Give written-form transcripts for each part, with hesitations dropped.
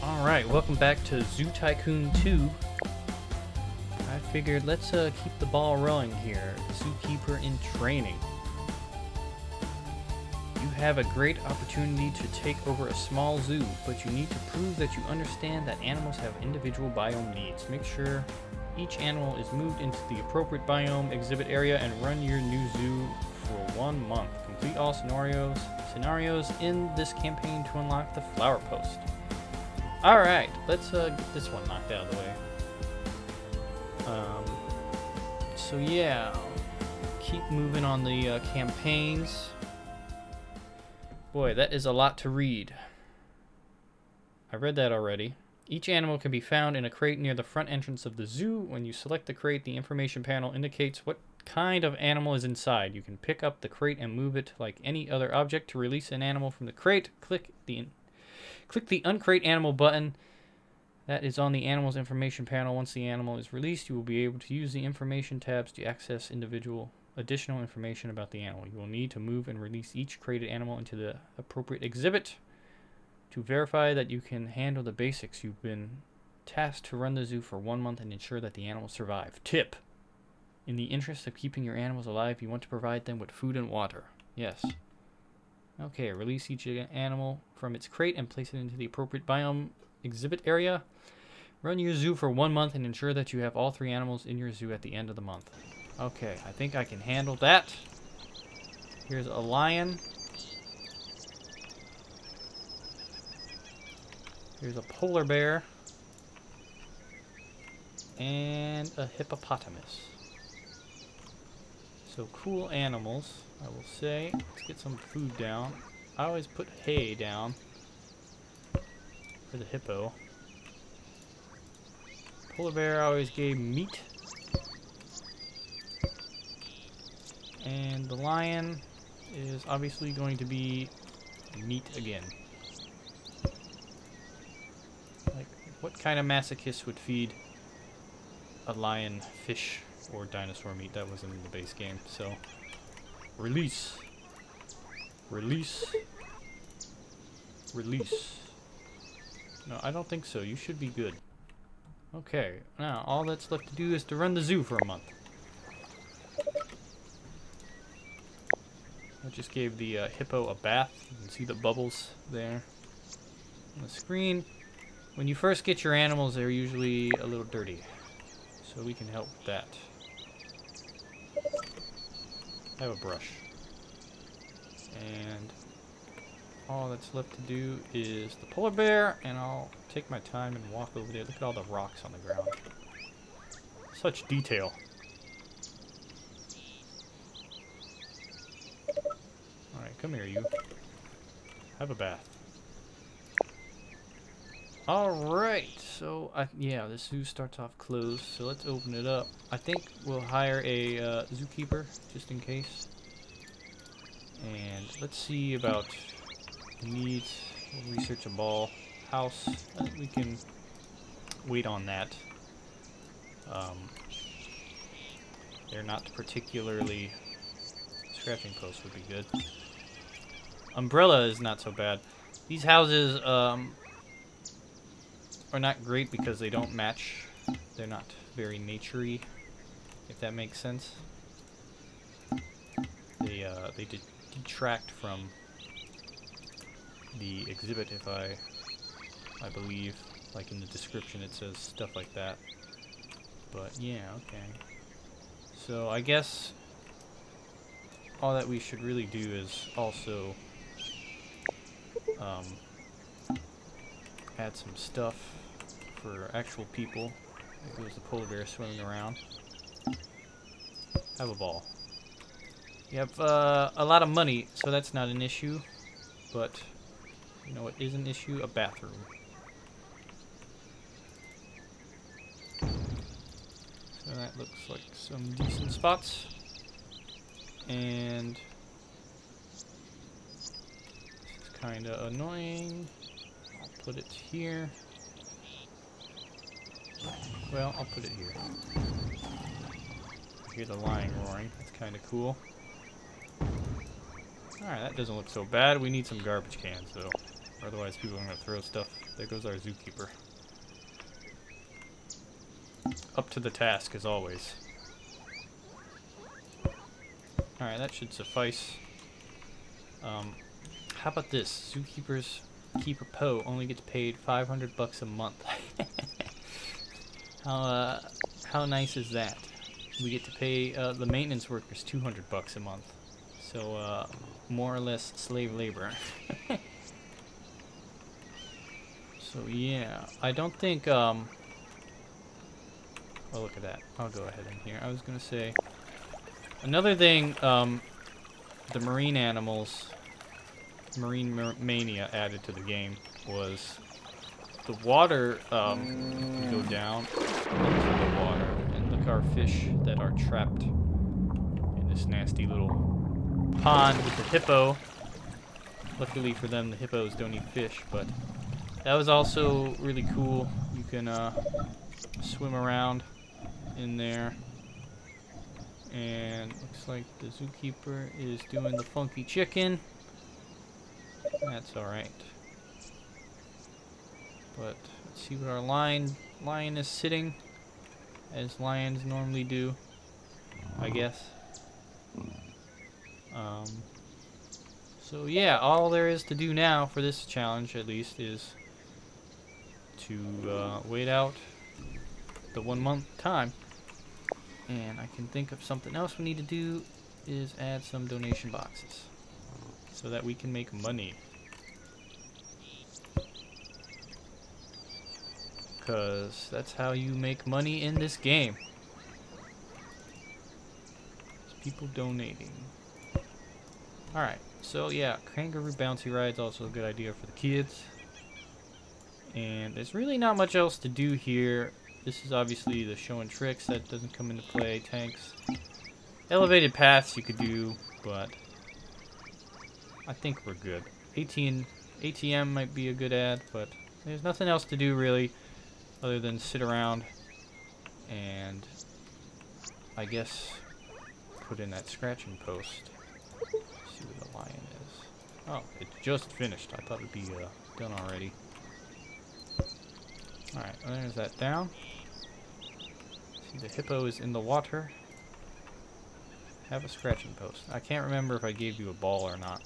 Alright, welcome back to Zoo Tycoon 2. I figured let's keep the ball rolling here. Zookeeper in training. You have a great opportunity to take over a small zoo, but you need to prove that you understand that animals have individual biome needs. Make sure each animal is moved into the appropriate biome exhibit area and run your new zoo for 1 month. Complete all scenarios in this campaign to unlock the flower post. Alright, let's get this one knocked out of the way. So yeah, keep moving on the campaigns. Boy, that is a lot to read. I read that already. Each animal can be found in a crate near the front entrance of the zoo. When you select the crate, the information panel indicates what kind of animal is inside. You can pick up the crate and move it like any other object. To release an animal from the crate, click the Uncrate Animal button that is on the animal's information panel. Once the animal is released, you will be able to use the information tabs to access additional information about the animal. You will need to move and release each crated animal into the appropriate exhibit. To verify that you can handle the basics, you've been tasked to run the zoo for 1 month and ensure that the animals survive. Tip: in the interest of keeping your animals alive, you want to provide them with food and water. Yes. Okay, release each animal from its crate and place it into the appropriate biome exhibit area. Run your zoo for 1 month and ensure that you have all 3 animals in your zoo at the end of the month. Okay, I think I can handle that. Here's a lion. Here's a polar bear. And a hippopotamus. So cool animals, I will say. Let's get some food down. I always put hay down for the hippo. Polar bear always gave meat. And the lion is obviously going to be meat again. Like, what kind of masochist would feed a lion fish or dinosaur meat? That wasn't in the base game, so release. Release. Release. No, I don't think so. You should be good. Okay, now all that's left to do is to run the zoo for a month. I just gave the hippo a bath. You can see the bubbles there on the screen. When you first get your animals, they're usually a little dirty, so we can help with that. I have a brush. And all that's left to do is the polar bear, and I'll take my time and walk over there. Look at all the rocks on the ground. Such detail. Alright, come here, you. Have a bath. Alright, so, yeah, this zoo starts off closed, so let's open it up. I think we'll hire a zookeeper, just in case. And let's see about needs. We'll research a ball house. I think we can wait on that. They're not particularly... Scratching post would be good. Umbrella is not so bad. These houses are not great because they don't match. They're not very nature-y, if that makes sense. They detract from the exhibit, if I believe. Like in the description it says stuff like that. But yeah, okay. So I guess all that we should really do is also add some stuff for actual people. There goes the polar bear swimming around. Have a ball. You have a lot of money, so that's not an issue. But you know what is an issue? A bathroom. So that looks like some decent spots. And this is kind of annoying. I'll put it here. Well, I'll put it here. I hear the lion roaring. That's kind of cool. Alright, that doesn't look so bad. We need some garbage cans, though. otherwise people are gonna throw stuff. There goes our zookeeper. Up to the task as always. Alright, that should suffice. How about this? Zookeeper's Keeper Poe only gets paid $500 a month. How nice is that? We get to pay the maintenance workers $200 a month. So more or less slave labor. So yeah, I don't think oh, look at that. I'll go ahead in here. I was gonna say another thing, the marine animals, mania added to the game was the water can go down into the water, and look, our fish that are trapped in this nasty little pond with the hippo. Luckily for them, the hippos don't eat fish, but that was also really cool. You can swim around in there. And looks like the zookeeper is doing the funky chicken. That's alright. But let's see what our lion is sitting, as lions normally do, I guess. So yeah, all there is to do now for this challenge, at least, is to wait out the 1 month time. And I can think of something else we need to do is add some donation boxes so that we can make money. Because that's how you make money in this game. It's people donating. Alright, so yeah, kangaroo bouncy ride's also a good idea for the kids. And there's really not much else to do here. This is obviously the show and tricks that doesn't come into play. Tanks. Elevated paths you could do, but I think we're good. ATM might be a good ad, but there's nothing else to do really other than sit around and I guess put in that scratching post. See where the lion is. Oh, it just finished. I thought it'd be done already. Alright, well, there's that down. See, the hippo is in the water. Have a scratching post. I can't remember if I gave you a ball or not.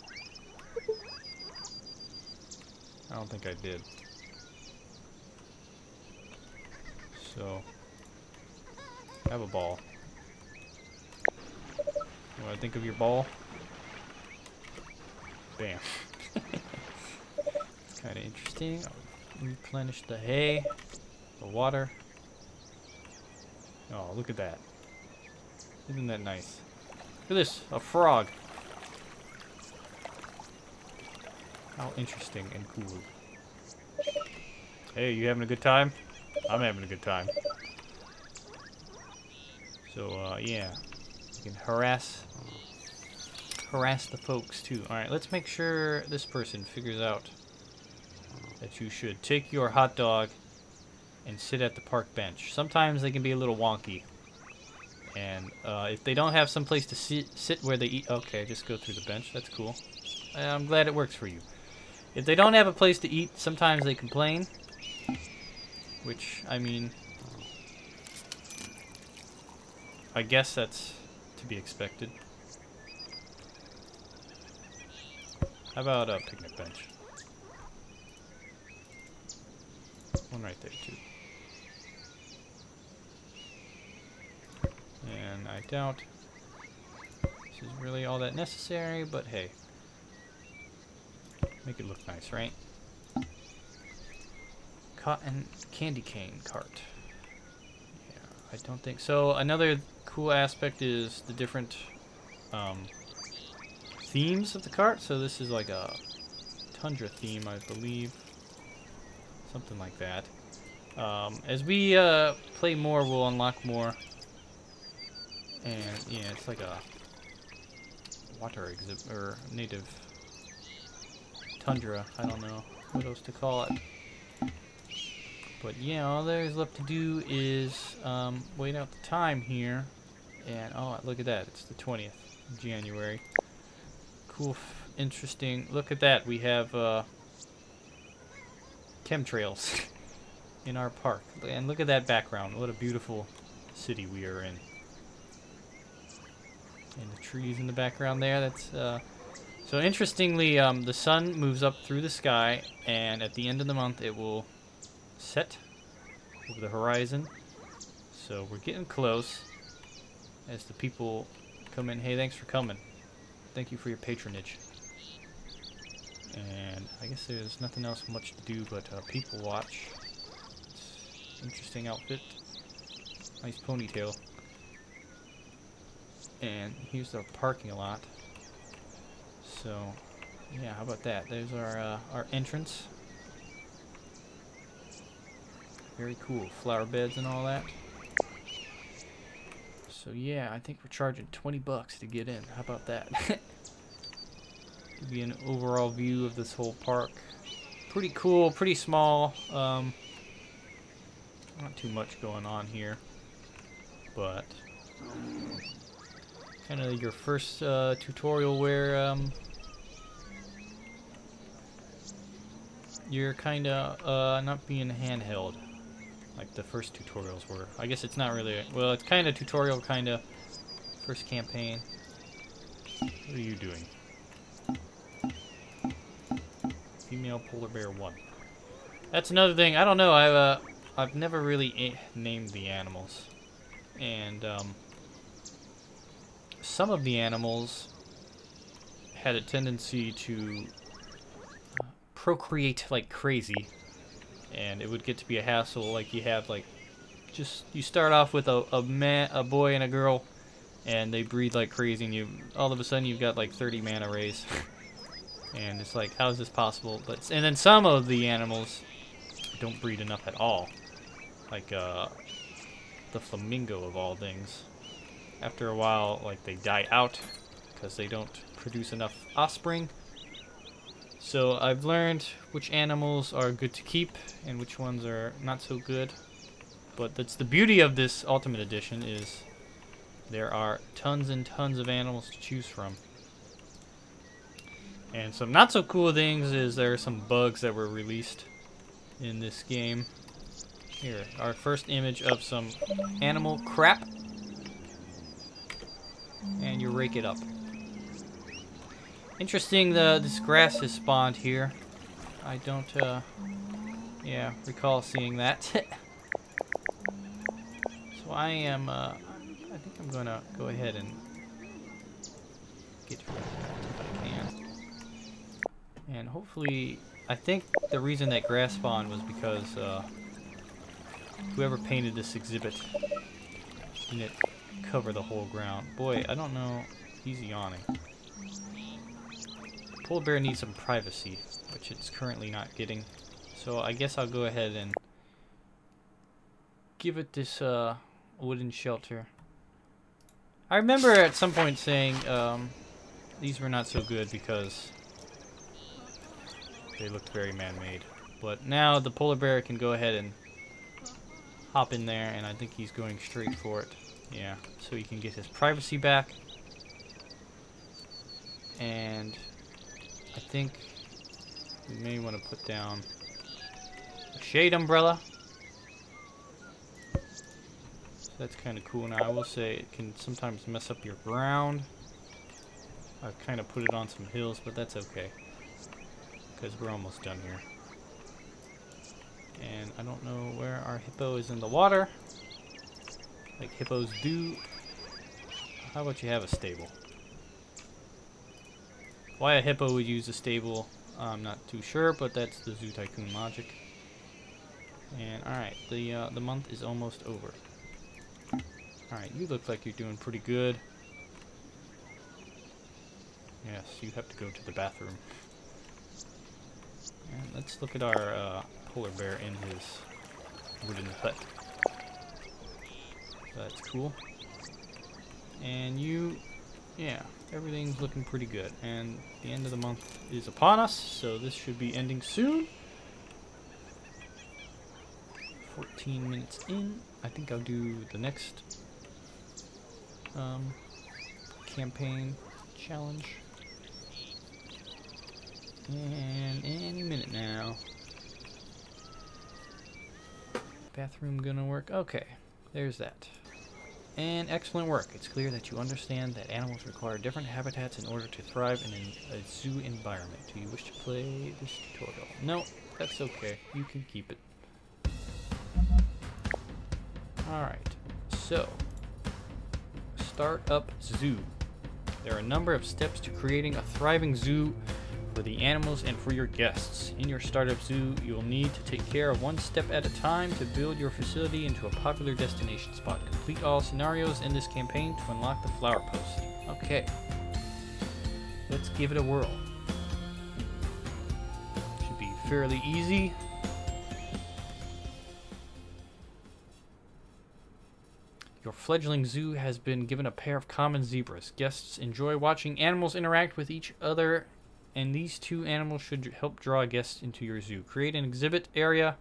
I don't think I did. So, have a ball. You want to think of your ball? Bam. Kind of interesting. I'll replenish the hay, the water. Oh, look at that. Isn't that nice? Look at this, a frog. How interesting and cool. Hey, you having a good time? I'm having a good time. So, yeah. You can harass the folks, too. Alright, let's make sure this person figures out that you should take your hot dog and sit at the park bench. Sometimes they can be a little wonky. And if they don't have some place to sit where they eat... Okay, just go through the bench. That's cool. I'm glad it works for you. If they don't have a place to eat, sometimes they complain. Which, I mean... I guess that's to be expected. How about a picnic bench? One right there, too. And I doubt this is really all that necessary, but hey. Make it look nice, right? Cotton candy cane cart. Yeah, I don't think so. Another cool aspect is the different themes of the cart. So this is like a tundra theme, I believe. Something like that. As we play more, we'll unlock more. And yeah, it's like a water exhibit or native tundra. I don't know what else to call it. But yeah, all there's left to do is wait out the time here. And oh, look at that. It's the 20th of January. Cool, interesting. Look at that. We have chemtrails in our park. And look at that background. What a beautiful city we are in. And the trees in the background there. That's so interestingly, the sun moves up through the sky, and at the end of the month it will set over the horizon. So we're getting close as the people come in. Hey, thanks for coming. Thank you for your patronage. And I guess there's nothing else much to do but people watch. It's interesting outfit. Nice ponytail. And here's the parking lot. So, yeah, how about that? There's our entrance. Very cool. Flower beds and all that. So, yeah, I think we're charging 20 bucks to get in. How about that? Give you an overall view of this whole park. Pretty cool, pretty small. Not too much going on here. But kind of your first tutorial where you're kind of not being handheld like the first tutorials were. I guess it's not really, well, it's kind of tutorial, kind of first campaign. What are you doing? Female polar bear 1. That's another thing. I don't know. I've never really named the animals, and some of the animals had a tendency to procreate like crazy, and it would get to be a hassle. Like you have like, you start off with a boy and a girl, and they breed like crazy, and you all of a sudden you've got like 30 manta rays. And it's like, how is this possible? And then some of the animals don't breed enough at all. Like the flamingo of all things. After a while, like, they die out because they don't produce enough offspring. So I've learned which animals are good to keep and which ones are not so good. But that's the beauty of this Ultimate Edition, is there are tons and tons of animals to choose from. And some not so cool things is there are some bugs that were released in this game. Here, our first image of some animal crap. And you rake it up. Interesting, this grass has spawned here. I don't, yeah, recall seeing that. So I am, I think I'm gonna go ahead and get rid of that if I can. And hopefully, I think the reason that grass spawned was because whoever painted this exhibit didn't cover the whole ground. Boy, I don't know. He's yawning. Polar bear needs some privacy, which it's currently not getting. So I guess I'll go ahead and give it this wooden shelter. I remember at some point saying these were not so good because they looked very man-made. But now the polar bear can go ahead and hop in there, and I think he's going straight for it. Yeah, so he can get his privacy back. And I think we may want to put down a shade umbrella. So that's kind of cool. Now I will say it can sometimes mess up your ground. I've kind of put it on some hills, but that's okay, because we're almost done here. And I don't know where our hippo is in the water, like hippos do. How about you have a stable? Why a hippo would use a stable, I'm not too sure, but that's the Zoo Tycoon logic. And alright, the month is almost over. Alright, you look like you're doing pretty good. Yes, you have to go to the bathroom. And let's look at our polar bear in his wooden hut. That's cool. And you, yeah, everything's looking pretty good. And the end of the month is upon us, so this should be ending soon. 14 minutes in. I think I'll do the next campaign challenge. And any minute now. Bathroom gonna work? Okay, there's that. And excellent work. It's clear that you understand that animals require different habitats in order to thrive in a zoo environment. Do you wish to play this tutorial? No, that's okay. You can keep it. Alright, so start up zoo. There are a number of steps to creating a thriving zoo for the animals and for your guests. In your startup zoo, you will need to take care of one step at a time to build your facility into a popular destination spot. Complete all scenarios in this campaign to unlock the flower post. Okay, let's give it a whirl. Should be fairly easy. Your fledgling zoo has been given a pair of common zebras. Guests enjoy watching animals interact with each other, and these two animals should help draw guests into your zoo. Create an exhibit area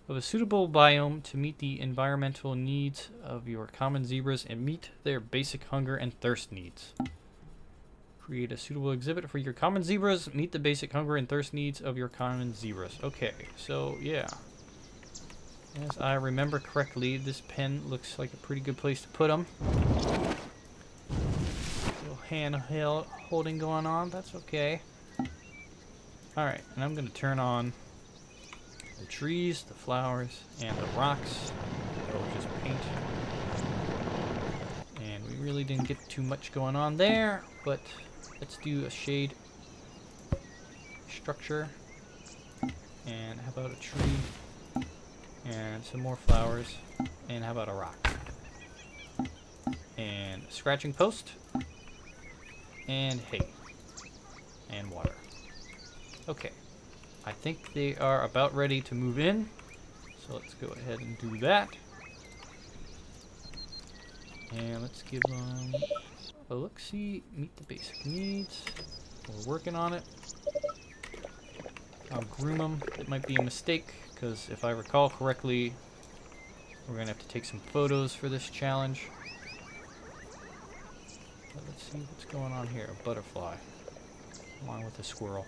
of a suitable biome to meet the environmental needs of your common zebras and meet their basic hunger and thirst needs. Create a suitable exhibit for your common zebras. Meet the basic hunger and thirst needs of your common zebras. Okay, so yeah. As I remember correctly, this pen looks like a pretty good place to put them. Little hand holding going on, that's okay. Alright, and I'm going to turn on the trees, the flowers, and the rocks. That'll just paint. And we really didn't get too much going on there, but let's do a shade structure. And how about a tree? And some more flowers. And how about a rock? And a scratching post. And hay. And water. Okay. I think they are about ready to move in. So let's go ahead and do that. And let's give them a look-see. Meet the basic needs. We're working on it. I'll groom them. It might be a mistake, because if I recall correctly, we're going to have to take some photos for this challenge. But let's see what's going on here. A butterfly, along with a squirrel.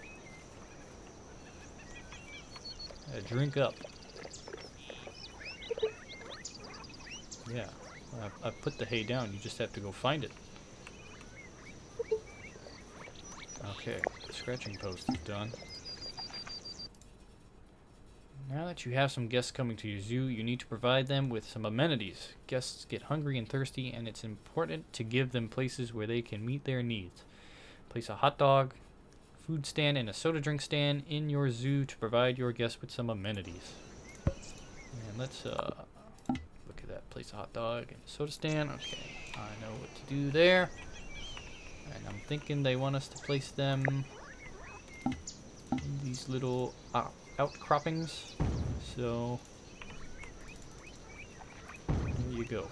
Drink up. Yeah, I put the hay down. You just have to go find it. Okay, the scratching post is done. Now that you have some guests coming to your zoo, you need to provide them with some amenities. Guests get hungry and thirsty, and it's important to give them places where they can meet their needs. Place a hot dog, food stand, and a soda drink stand in your zoo to provide your guests with some amenities. And let's look at that. Place a hot dog and a soda stand. Okay, I know what to do there. And I'm thinking they want us to place them in these little outcroppings. So there you go.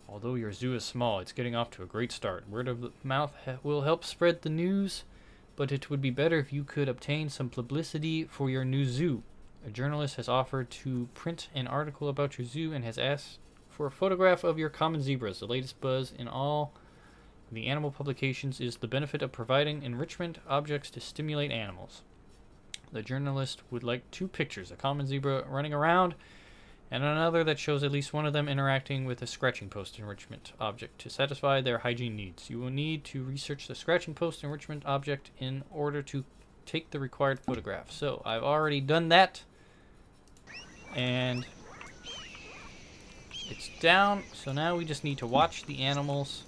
Although your zoo is small, it's getting off to a great start. Word of mouth will help spread the news, but it would be better if you could obtain some publicity for your new zoo. A journalist has offered to print an article about your zoo and has asked for a photograph of your common zebras. The latest buzz in all the animal publications is the benefit of providing enrichment objects to stimulate animals. The journalist would like 2 pictures, a common zebra running around and another that shows at least one of them interacting with a scratching post enrichment object to satisfy their hygiene needs. You will need to research the scratching post enrichment object in order to take the required photograph. So I've already done that, and it's down. So now we just need to watch the animals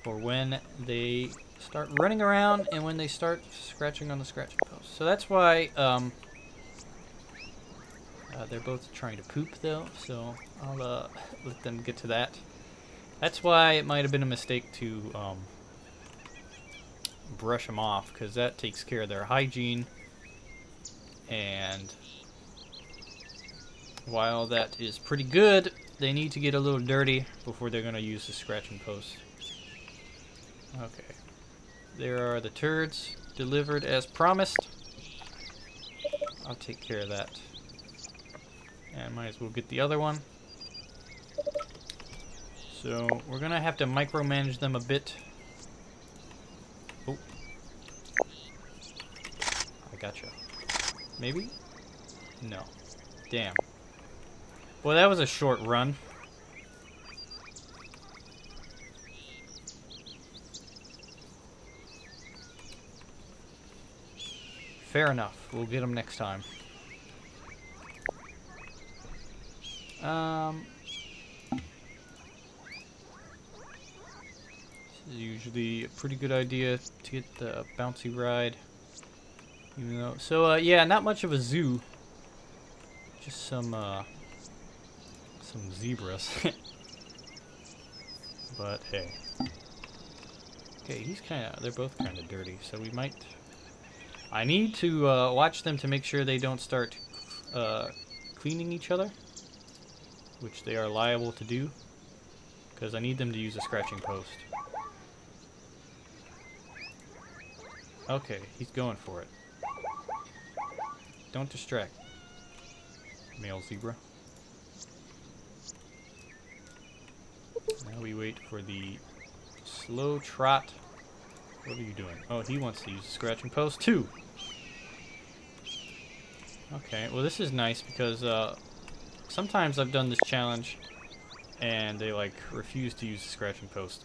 for when they start running around and when they start scratching on the scratching post. So that's why they're both trying to poop though, so I'll let them get to that. That's why it might have been a mistake to brush them off, because that takes care of their hygiene. And while that is pretty good, they need to get a little dirty before they're going to use the scratching post. Okay. There are the turds delivered as promised. I'll take care of that. And might as well get the other one. So we're gonna have to micromanage them a bit. Oh. I gotcha. Maybe? No. Damn. Boy, that was a short run. Fair enough. We'll get them next time. This is usually a pretty good idea to get the bouncy ride. Even though, so yeah, not much of a zoo. Just some zebras. But hey. Okay, they're both kind of dirty, so we might. I need to watch them to make sure they don't start cleaning each other, which they are liable to do, because I need them to use a scratching post. Okay, he's going for it. Don't distract, male zebra. Now we wait for the slow trot. What are you doing? Oh, he wants to use a scratching post too. Okay, well this is nice because sometimes I've done this challenge and they like refuse to use the scratching post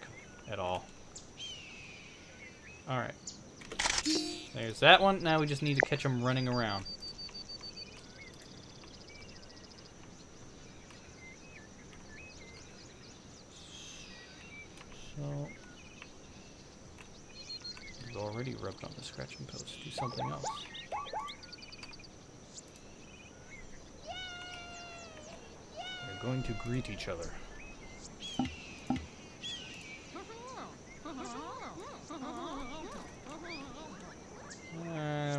at all. Alright. There's that one. Now we just need to catch them running around. So you've already rubbed on the scratching post. Do something else. They're going to greet each other.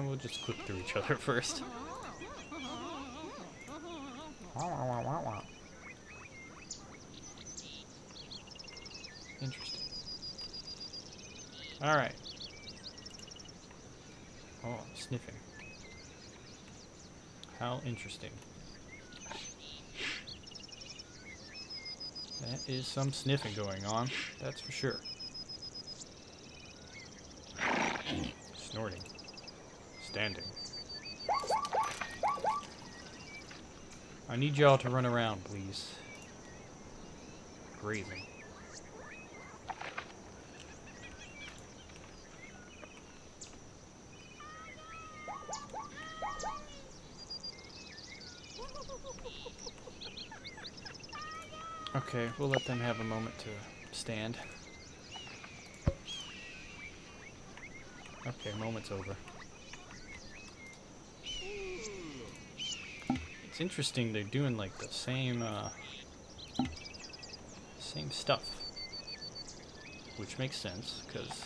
We'll just click through each other first. Interesting. Alright. Oh, sniffing. How interesting. That is some sniffing going on, that's for sure. Snorting. Standing. I need y'all to run around, please. Grazing. Okay, we'll let them have a moment to stand. Okay, moment's over. It's interesting they're doing like the same stuff, which makes sense because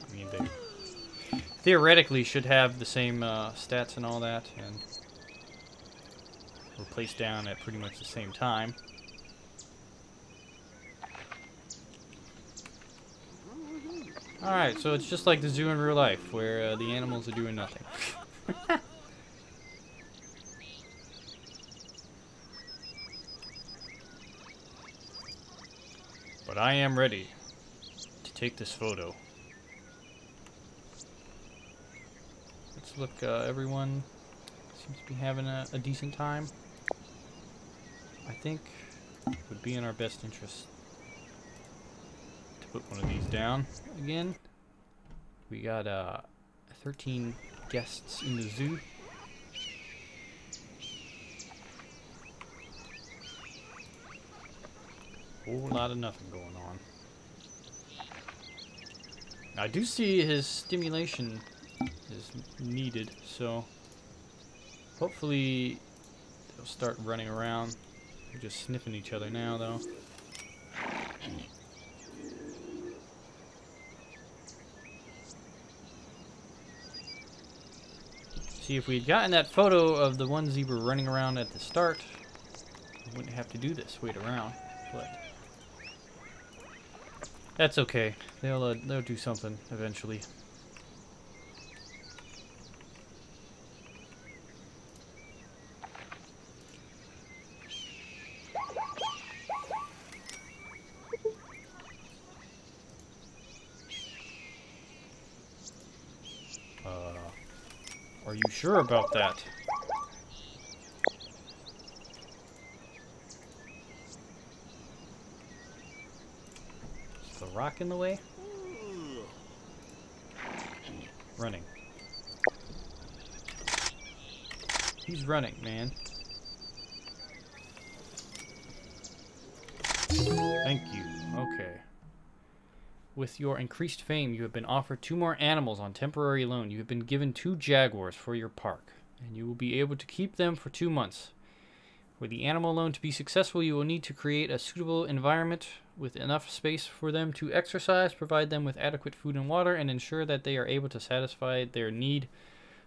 I mean they theoretically should have the same stats and all that, and were placed down at pretty much the same time. Alright, so it's just like the zoo in real life, where the animals are doing nothing. But I am ready to take this photo. Let's look, everyone seems to be having a decent time. I think it would be in our best interest to put one of these down again. We got 13 guests in the zoo. Whole lot of nothing going on. I do see his stimulation is needed, so hopefully they'll start running around. They're just sniffing each other now, though. See, if we'd gotten that photo of the one zebra running around at the start, we wouldn't have to do this, wait around, but that's okay. They'll do something eventually. Are you sure about that? rock in the way? Running. He's running, man. Thank you. Okay. With your increased fame, you have been offered 2 more animals on temporary loan. You have been given 2 jaguars for your park, and you will be able to keep them for 2 months. For the animal loan to be successful, you will need to create a suitable environment with enough space for them to exercise, provide them with adequate food and water, and ensure that they are able to satisfy their need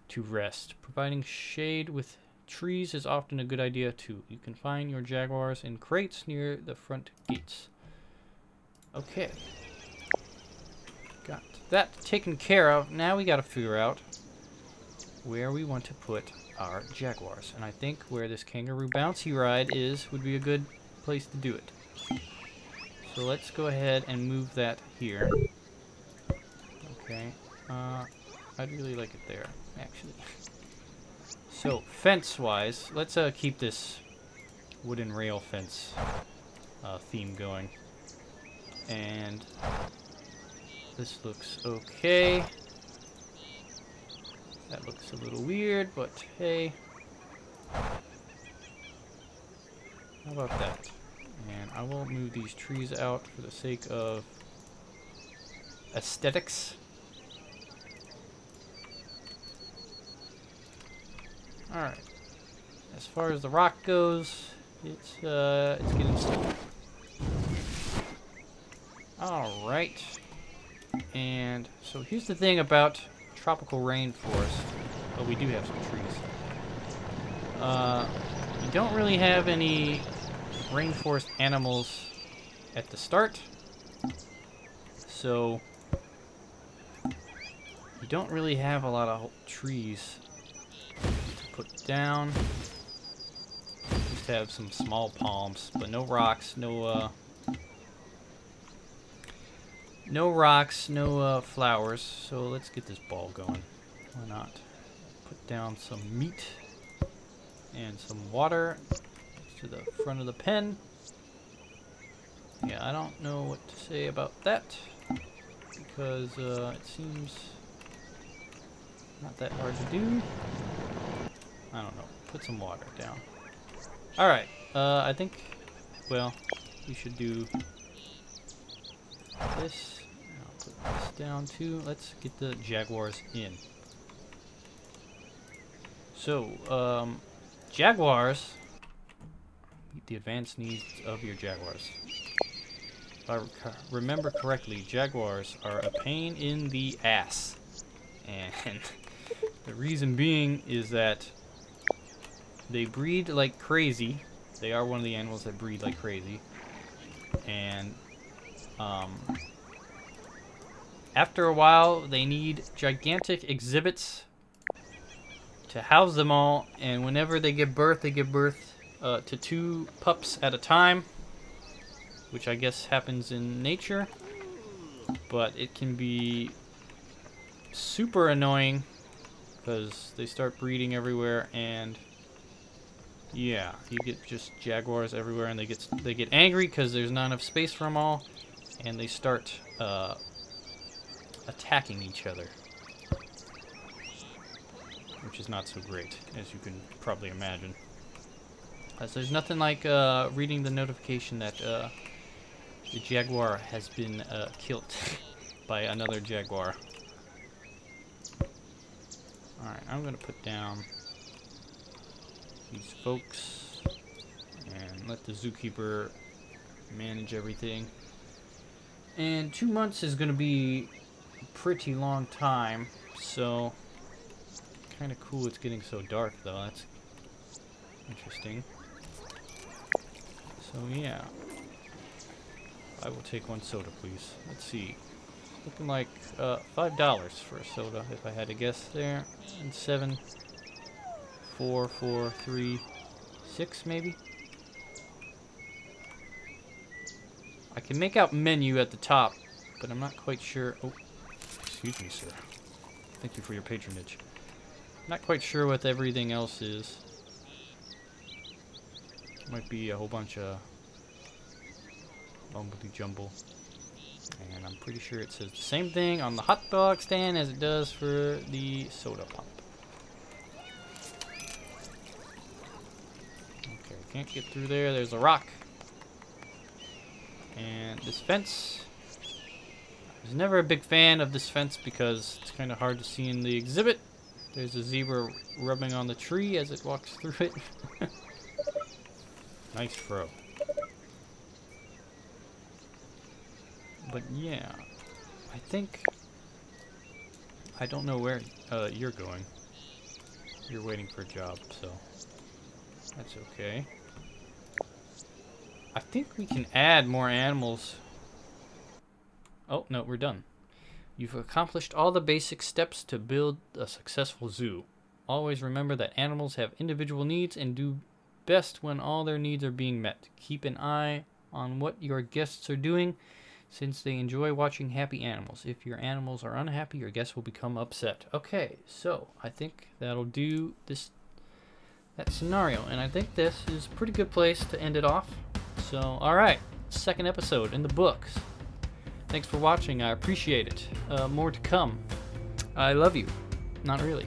to rest. Providing shade with trees is often a good idea too. You can find your jaguars in crates near the front gates. Okay. Got that taken care of. Now we got to figure out where we want to put our jaguars. And I think where this kangaroo bouncy ride is would be a good place to do it. So let's go ahead and move that here. Okay. I'd really like it there, actually. So, fence-wise, let's keep this wooden rail fence theme going. And this looks okay. That looks a little weird, but hey. How about that? And I will move these trees out for the sake of aesthetics. Alright. As far as the rock goes, it's getting slow. Alright. And so here's the thing about tropical rainforest. Well, we do have some trees. You don't really have any rainforest animals at the start. So you don't really have a lot of trees to put down. Just have some small palms, but no rocks, no rocks, no flowers. So let's get this ball going. Why not? Put down some meat and some water to the front of the pen. Yeah, I don't know what to say about that because it seems not that hard to do. I don't know. Put some water down. Alright, I think, well, we should do this. I'll put this down too. Let's get the jaguars in. So, jaguars, meet the advanced needs of your jaguars. If I remember correctly, jaguars are a pain in the ass. And the reason being is that they breed like crazy. They are one of the animals that breed like crazy. And after a while, they need gigantic exhibits to house them all. And whenever they give birth to 2 pups at a time, which I guess happens in nature. But it can be super annoying because they start breeding everywhere, and yeah, you get just jaguars everywhere, and they get angry because there's not enough space for them all, and they start attacking each other, which is not so great, as you can probably imagine. So there's nothing like reading the notification that the jaguar has been killed by another jaguar. Alright, I'm going to put down these folks and let the zookeeper manage everything. And 2 months is going to be a pretty long time, so kind of cool it's getting so dark though. That's interesting. So yeah, I will take 1 soda, please. Let's see. Looking like $5 for a soda, if I had to guess there. And 7, 4, 4, 3, 6 maybe? I can make out menu at the top, but I'm not quite sure. Oh, excuse me, sir. Thank you for your patronage. Not quite sure what everything else is. Might be a whole bunch of bumbly jumble. And I'm pretty sure it says the same thing on the hot dog stand as it does for the soda pop. Okay, can't get through there. There's a rock. And this fence. I was never a big fan of this fence because it's kind of hard to see in the exhibit. There's a zebra rubbing on the tree as it walks through it. Nice throw. But yeah, I think... I don't know where you're going. You're waiting for a job, so that's okay. I think we can add more animals. Oh, no, we're done. You've accomplished all the basic steps to build a successful zoo. Always remember that animals have individual needs and do best when all their needs are being met. Keep an eye on what your guests are doing, since they enjoy watching happy animals. If your animals are unhappy, your guests will become upset. Okay, so I think that'll do that scenario, and I think this is a pretty good place to end it off. So, alright, second episode in the books. Thanks for watching, I appreciate it. More to come. I love you. Not really.